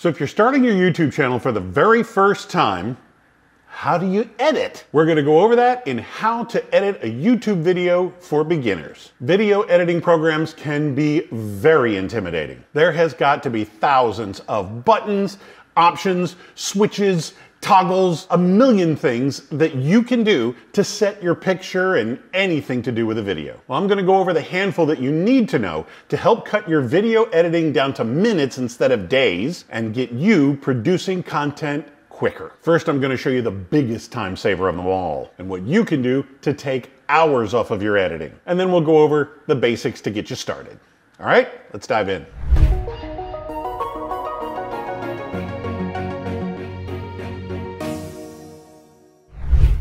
So if you're starting your YouTube channel for the very first time, how do you edit? We're going to go over that in how to edit a YouTube video for beginners. Video editing programs can be very intimidating. There has got to be thousands of buttons, options, switches, toggles, a million things that you can do to set your picture and anything to do with a video. Well, I'm going to go over the handful that you need to know to help cut your video editing down to minutes instead of days and get you producing content quicker. First, I'm going to show you the biggest time saver of them all and what you can do to take hours off of your editing. And then we'll go over the basics to get you started. All right, let's dive in.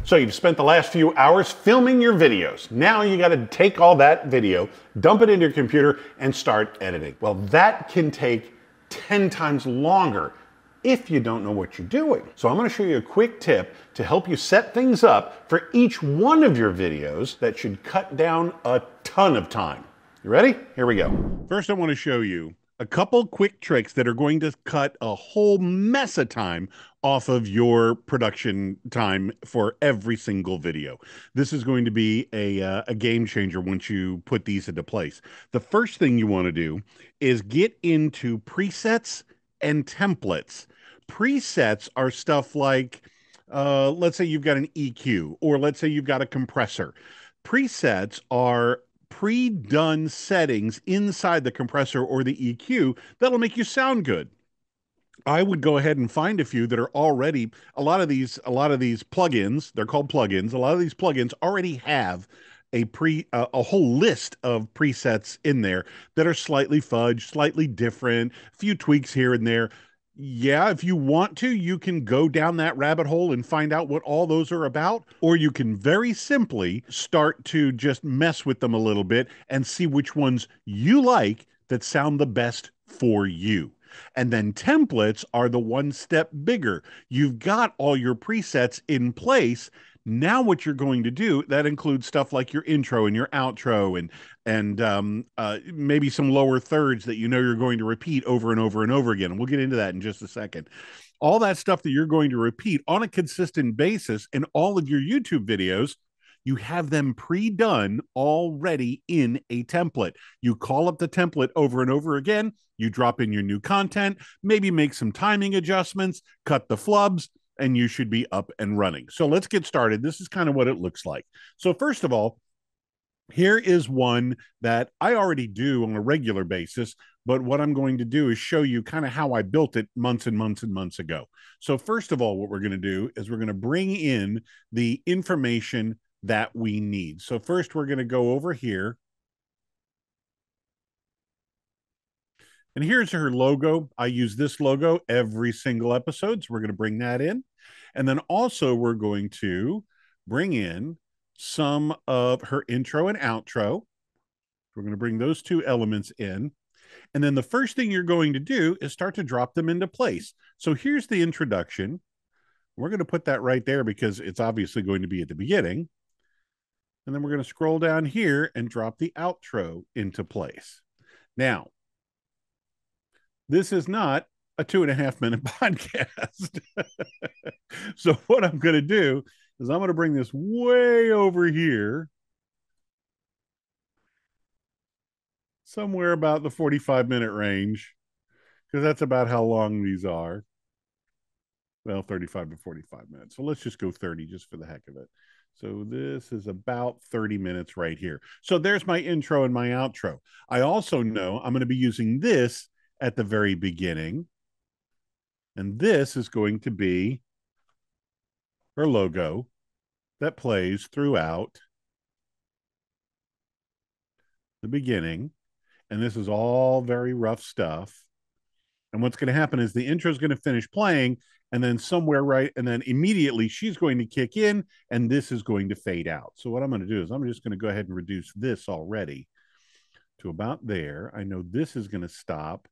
So you've spent the last few hours filming your videos. Now you got to take all that video, dump it into your computer, and start editing. Well, that can take 10 times longer if you don't know what you're doing. So I'm going to show you a quick tip to help you set things up for each one of your videos that should cut down a ton of time. You ready? Here we go. First, I want to show you a couple quick tricks that are going to cut a whole mess of time off of your production time for every single video. This is going to be a game changer once you put these into place. The first thing you want to do is get into presets and templates. Presets are stuff like, let's say you've got an EQ, or let's say you've got a compressor. Presets are pre-done settings inside the compressor or the EQ that'll make you sound good. I would go ahead and find a few that are already, a lot of these plugins, they're called plugins. A lot of these plugins already have a whole list of presets in there that are slightly fudged, slightly different, a few tweaks here and there. Yeah, if you want to, you can go down that rabbit hole and find out what all those are about, or you can very simply start to just mess with them a little bit and see which ones you like that sound the best for you. And then templates are the one step bigger. You've got all your presets in place. Now what you're going to do, that includes stuff like your intro and your outro and maybe some lower thirds that you know you're going to repeat over and over and over again. And we'll get into that in just a second. All that stuff that you're going to repeat on a consistent basis in all of your YouTube videos, you have them pre-done already in a template. You call up the template over and over again. You drop in your new content, maybe make some timing adjustments, cut the flubs, and you should be up and running. So let's get started. This is kind of what it looks like. So first of all, here is one that I already do on a regular basis, but what I'm going to do is show you kind of how I built it months and months and months ago. So first of all, what we're going to do is we're going to bring in the information that we need. So first we're going to go over here. And here's her logo. I use this logo every single episode, so we're going to bring that in. And then also we're going to bring in some of her intro and outro. We're going to bring those two elements in. And then the first thing you're going to do is start to drop them into place. So here's the introduction. We're going to put that right there because it's obviously going to be at the beginning. And then we're going to scroll down here and drop the outro into place. Now, this is not a 2.5-minute podcast. So what I'm going to do is I'm going to bring this way over here, somewhere about the 45-minute range, because that's about how long these are. Well, 35 to 45 minutes. So let's just go 30 just for the heck of it. So this is about 30 minutes right here. So there's my intro and my outro. I also know I'm going to be using this at the very beginning. And this is going to be her logo that plays throughout the beginning. And this is all very rough stuff. And what's going to happen is the intro is going to finish playing, and then somewhere right, and then immediately she's going to kick in, and this is going to fade out. So what I'm going to do is I'm just going to go ahead and reduce this already to about there. I know this is going to stop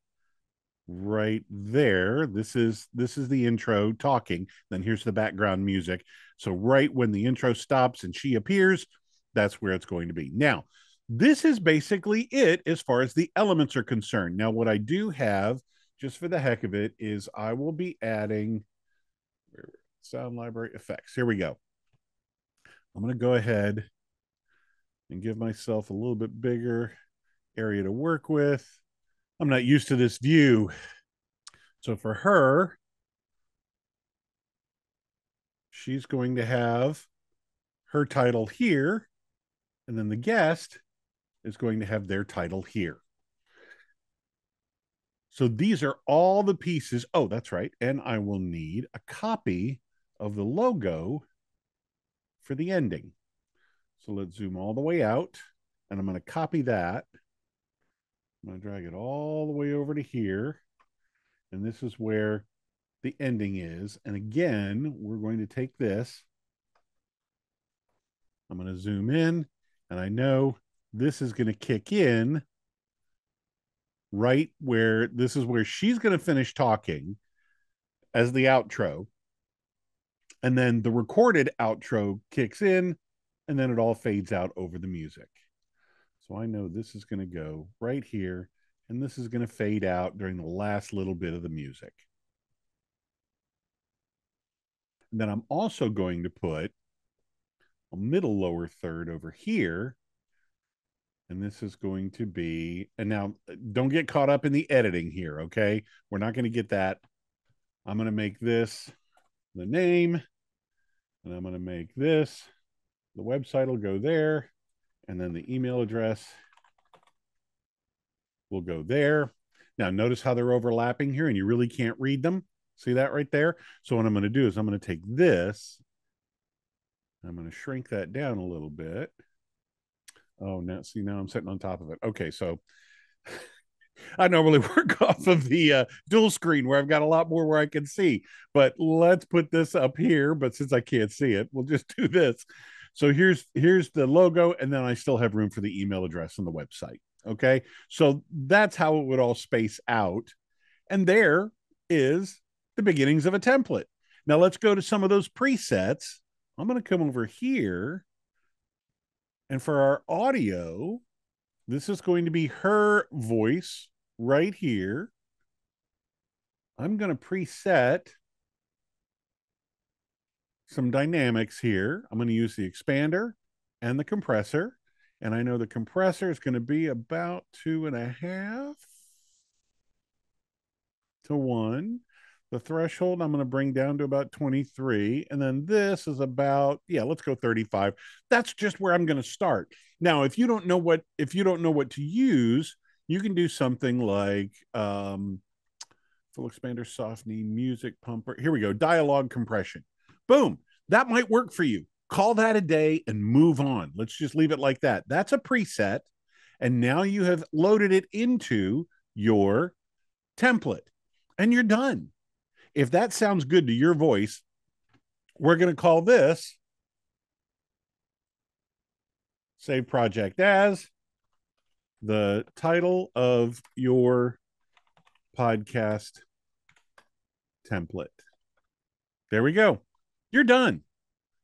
right there. This is the intro talking. Then here's the background music. So right when the intro stops and she appears, that's where it's going to be. Now, this is basically it as far as the elements are concerned. Now, what I do have just for the heck of it, is I will be adding sound library effects. Here we go. I'm going to go ahead and give myself a little bit bigger area to work with. I'm not used to this view. So for her, she's going to have her title here, and then the guest is going to have their title here. So these are all the pieces. Oh, that's right. And I will need a copy of the logo for the ending. So let's zoom all the way out, and I'm going to copy that. I'm going to drag it all the way over to here. And this is where the ending is. And again, we're going to take this. I'm going to zoom in, and I know this is going to kick in right where this is where she's going to finish talking as the outro. And then the recorded outro kicks in, and then it all fades out over the music. So I know this is going to go right here, and this is going to fade out during the last little bit of the music. And then I'm also going to put a middle lower third over here. And this is going to be, and now don't get caught up in the editing here, okay? We're not going to get that. I'm going to make this the name, and I'm going to make this, the website will go there, and then the email address will go there. Now, notice how they're overlapping here, and you really can't read them. See that right there? So what I'm going to do is I'm going to take this, I'm going to shrink that down a little bit. Oh, now see, now I'm sitting on top of it. Okay, so I normally work off of the dual screen where I've got a lot more where I can see, but let's put this up here. But since I can't see it, we'll just do this. So here's the logo, and then I still have room for the email address on the website. Okay, so that's how it would all space out. And there is the beginnings of a template. Now let's go to some of those presets. I'm going to come over here, and for our audio, this is going to be her voice right here. I'm going to preset some dynamics here. I'm going to use the expander and the compressor. And I know the compressor is going to be about 2.5 to 1. The threshold I'm going to bring down to about 23. And then this is about, yeah, let's go 35. That's just where I'm going to start. Now, if you don't know what to use, you can do something like full expander, softening, music pumper. Here we go. Dialogue compression. Boom. That might work for you. Call that a day and move on. Let's just leave it like that. That's a preset. And now you have loaded it into your template and you're done. If that sounds good to your voice, we're going to call this Save Project As the title of your podcast template. There we go. You're done.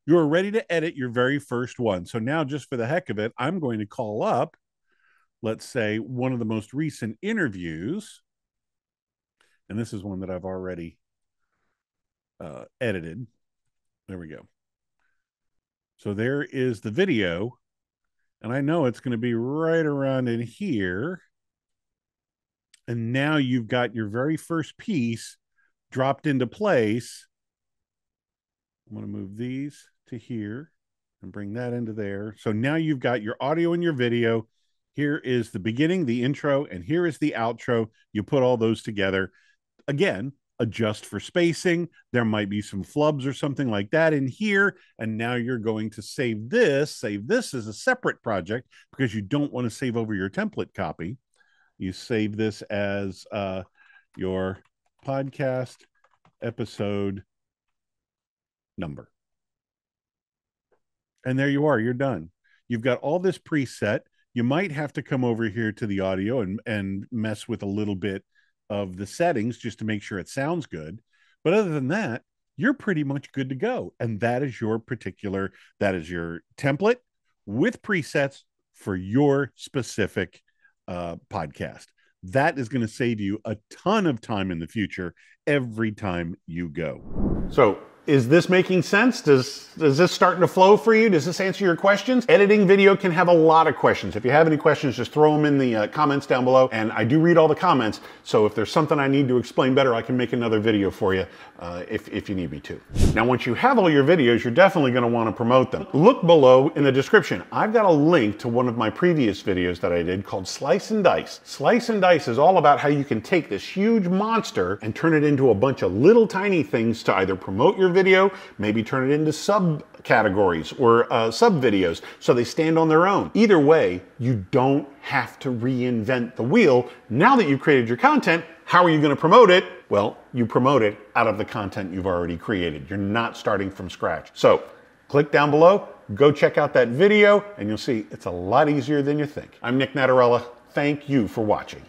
You're ready to edit your very first one. So now, just for the heck of it, I'm going to call up, let's say, one of the most recent interviews. And this is one that I've already edited. There we go. So there is the video. And I know it's going to be right around in here. And now you've got your very first piece dropped into place. I'm going to move these to here and bring that into there. So now you've got your audio and your video. Here is the beginning, the intro, and here is the outro. You put all those together. Again, adjust for spacing. There might be some flubs or something like that in here. And now you're going to save this as a separate project because you don't want to save over your template copy. You save this as your podcast episode number. And there you are, you're done. You've got all this preset. You might have to come over here to the audio and mess with a little bit of the settings just to make sure it sounds good. But other than that, you're pretty much good to go. And that is your template with presets for your specific podcast. That is going to save you a ton of time in the future every time you go. So, is this making sense? Is this starting to flow for you? Does this answer your questions? Editing video can have a lot of questions. If you have any questions, just throw them in the comments down below. And I do read all the comments. So if there's something I need to explain better, I can make another video for you if you need me to. Now, once you have all your videos, you're definitely going to want to promote them. Look below in the description. I've got a link to one of my previous videos that I did called Slice and Dice. Slice and Dice is all about how you can take this huge monster and turn it into a bunch of little tiny things to either promote your video, maybe turn it into subcategories or sub videos so they stand on their own. Either way, you don't have to reinvent the wheel. Now that you've created your content, how are you going to promote it? Well, you promote it out of the content you've already created. You're not starting from scratch. So click down below, go check out that video, and you'll see it's a lot easier than you think. I'm Nic Natarella. Thank you for watching.